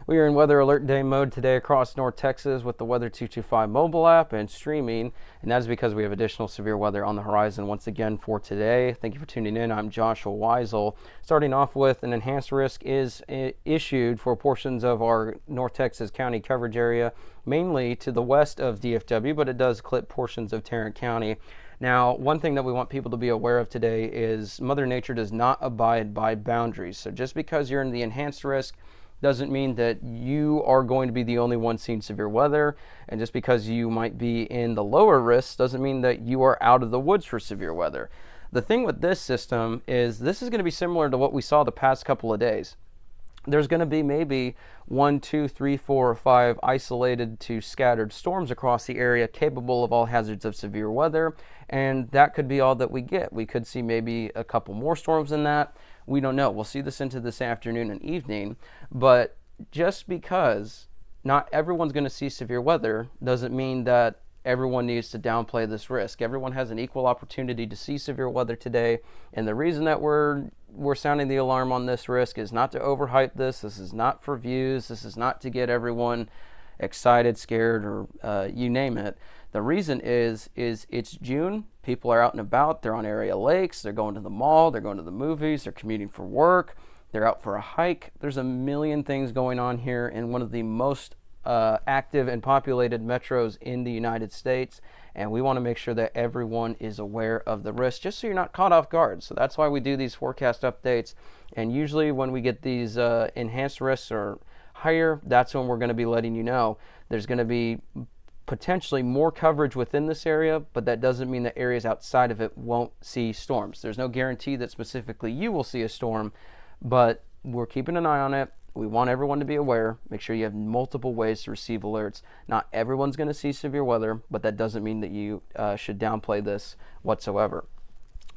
We are in weather alert day mode today across North Texas with the Weather 225 mobile app and streaming, and that is because we have additional severe weather on the horizon once again for today. Thank you for tuning in. I'm Joshua Weisel. Starting off with, an enhanced risk is issued for portions of our North Texas County coverage area, mainly to the west of DFW, but it does clip portions of Tarrant County. Now, one thing that we want people to be aware of today is Mother Nature does not abide by boundaries. So just because you're in the enhanced risk doesn't mean that you are going to be the only one seeing severe weather. And just because you might be in the lower risk doesn't mean that you are out of the woods for severe weather. The thing with this system is this is going to be similar to what we saw the past couple of days. There's going to be maybe 1, 2, 3, 4, or 5 isolated to scattered storms across the area capable of all hazards of severe weather, and that could be all that we get. We could see maybe a couple more storms than that. We don't know. We'll see this into this afternoon and evening, but just because not everyone's going to see severe weather doesn't mean that everyone needs to downplay this risk. Everyone has an equal opportunity to see severe weather today, and the reason that we're sounding the alarm on this risk is not to overhype this. This is not for views. This is not to get everyone excited, scared, or you name it. The reason is it's June. People are out and about. They're on area lakes. They're going to the mall. They're going to the movies. They're commuting for work. They're out for a hike. There's a million things going on here in one of the most active and populated metros in the United States, and we want to make sure that everyone is aware of the risk just so you're not caught off guard. So that's why we do these forecast updates, and usually when we get these enhanced risks or higher, that's when we're going to be letting you know there's going to be potentially more coverage within this area, but that doesn't mean that areas outside of it won't see storms. There's no guarantee that specifically you will see a storm, but we're keeping an eye on it. We want everyone to be aware. Make sure you have multiple ways to receive alerts. Not everyone's going to see severe weather, but that doesn't mean that you should downplay this whatsoever.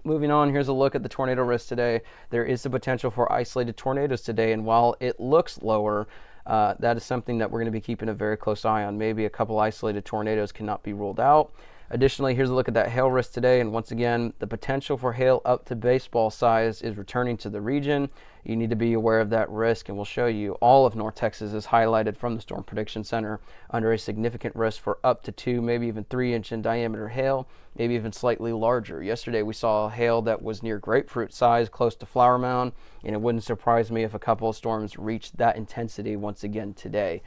Moving on, here's a look at the tornado risk today. There is the potential for isolated tornadoes today, and while it looks lower, that is something that we're going to be keeping a very close eye on. Maybe a couple isolated tornadoes cannot be ruled out. Additionally, here's a look at that hail risk today, and once again, the potential for hail up to baseball size is returning to the region. You need to be aware of that risk, and we'll show you all of North Texas is highlighted from the Storm Prediction Center under a significant risk for up to 2, maybe even 3-inch in diameter hail, maybe even slightly larger. Yesterday, we saw hail that was near grapefruit size, close to Flower Mound, and it wouldn't surprise me if a couple of storms reached that intensity once again today.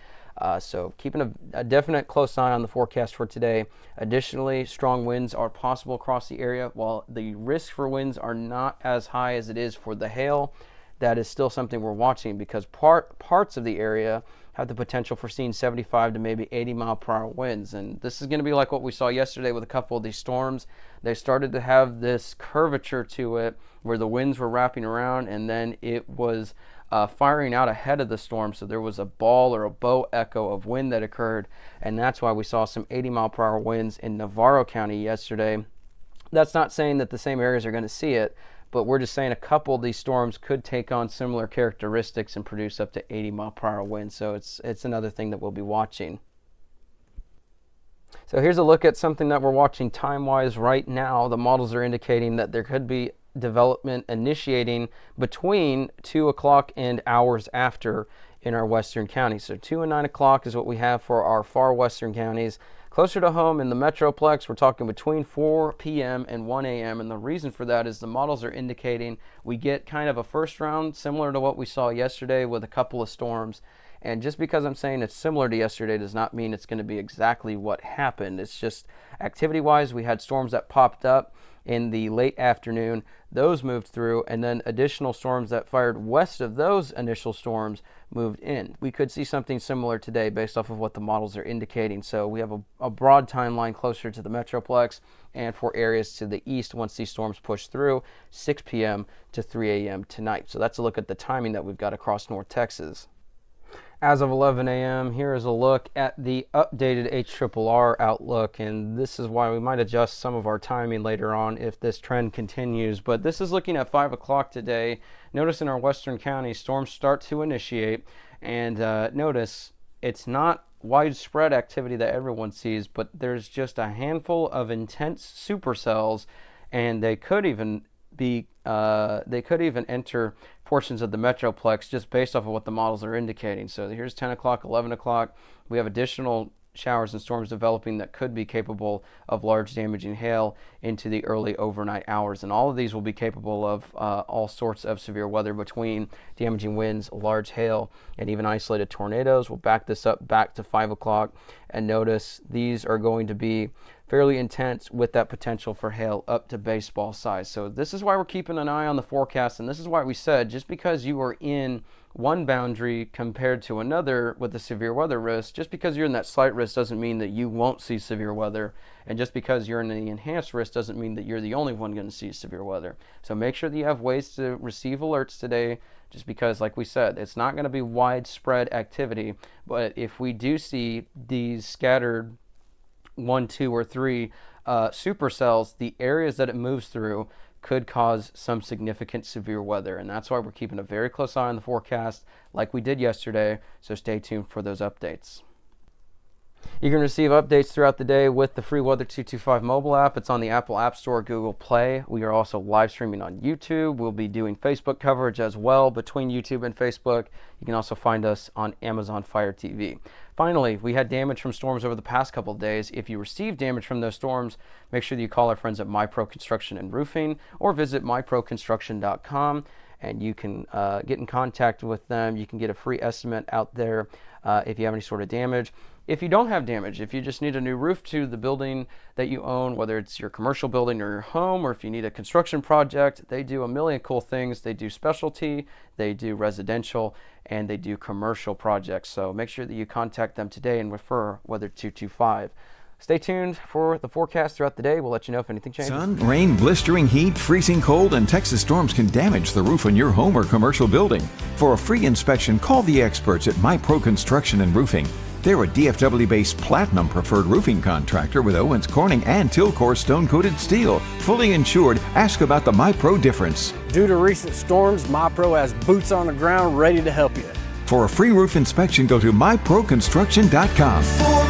So keeping a definite close eye on the forecast for today. Additionally, strong winds are possible across the area. While the risk for winds are not as high as it is for the hail, that is still something we're watching because parts of the area have the potential for seeing 75 to maybe 80 mile per hour winds. And this is going to be like what we saw yesterday with a couple of these storms. They started to have this curvature to it where the winds were wrapping around, and then it was firing out ahead of the storm, so there was a ball or a bow echo of wind that occurred, and that's why we saw some 80 mile per hour winds in Navarro County yesterday. That's not saying that the same areas are going to see it, but we're just saying a couple of these storms could take on similar characteristics and produce up to 80 mile per hour winds, so it's another thing that we'll be watching. So here's a look at something that we're watching time-wise right now. The models are indicating that there could be development initiating between 2 o'clock and hours after in our western counties. So 2 and 9 o'clock is what we have for our far western counties. Closer to home in the Metroplex, we're talking between 4 p.m. and 1 a.m. And the reason for that is the models are indicating we get kind of a first round similar to what we saw yesterday with a couple of storms. And just because I'm saying it's similar to yesterday does not mean it's going to be exactly what happened. It's just activity-wise, we had storms that popped up in the late afternoon. Those moved through, and then additional storms that fired west of those initial storms moved in. We could see something similar today based off of what the models are indicating. So we have a broad timeline closer to the Metroplex and for areas to the east once these storms push through, 6 p.m. to 3 a.m. tonight. So that's a look at the timing that we've got across North Texas. As of 11 a.m., here is a look at the updated HRRR outlook, and this is why we might adjust some of our timing later on if this trend continues. But this is looking at 5 o'clock today. Notice in our western counties, storms start to initiate, and notice it's not widespread activity that everyone sees, but there's just a handful of intense supercells, and they could even be they could even enter portions of the Metroplex just based off of what the models are indicating. So here's 10 o'clock, 11 o'clock. We have additional showers and storms developing that could be capable of large damaging hail into the early overnight hours, and all of these will be capable of all sorts of severe weather between damaging winds, large hail, and even isolated tornadoes. We'll back this up back to 5 o'clock, and notice these are going to be fairly intense with that potential for hail up to baseball size. So this is why we're keeping an eye on the forecast, and this is why we said just because you are in one boundary compared to another with the severe weather risk, just because you're in that slight risk doesn't mean that you won't see severe weather, and just because you're in the enhanced risk doesn't mean that you're the only one going to see severe weather. So make sure that you have ways to receive alerts today, just because, like we said, it's not going to be widespread activity, but if we do see these scattered 1, 2, or 3 supercells, the areas that it moves through could cause some significant severe weather, and that's why we're keeping a very close eye on the forecast like we did yesterday, so stay tuned for those updates. You can receive updates throughout the day with the free Weather 225 mobile app. It's on the Apple App Store, Google Play. We are also live streaming on YouTube. We'll be doing Facebook coverage as well between YouTube and Facebook. You can also find us on Amazon Fire TV. Finally, we had damage from storms over the past couple of days. If you received damage from those storms, make sure that you call our friends at MyPro Construction and Roofing or visit myproconstruction.com, and you can get in contact with them. You can get a free estimate out there if you have any sort of damage. If you don't have damage, if you just need a new roof to the building that you own, whether it's your commercial building or your home, or if you need a construction project, they do a million cool things. They do specialty, they do residential, and they do commercial projects. So make sure that you contact them today and refer Weather 225. Stay tuned for the forecast throughout the day. We'll let you know if anything changes. Sun, rain, blistering heat, freezing cold, and Texas storms can damage the roof on your home or commercial building. For a free inspection, call the experts at MyPro Construction and Roofing. They're a DFW-based platinum preferred roofing contractor with Owens Corning and Tilcor stone-coated steel. Fully insured. Ask about the MyPro difference. Due to recent storms, MyPro has boots on the ground ready to help you. For a free roof inspection, go to myproconstruction.com.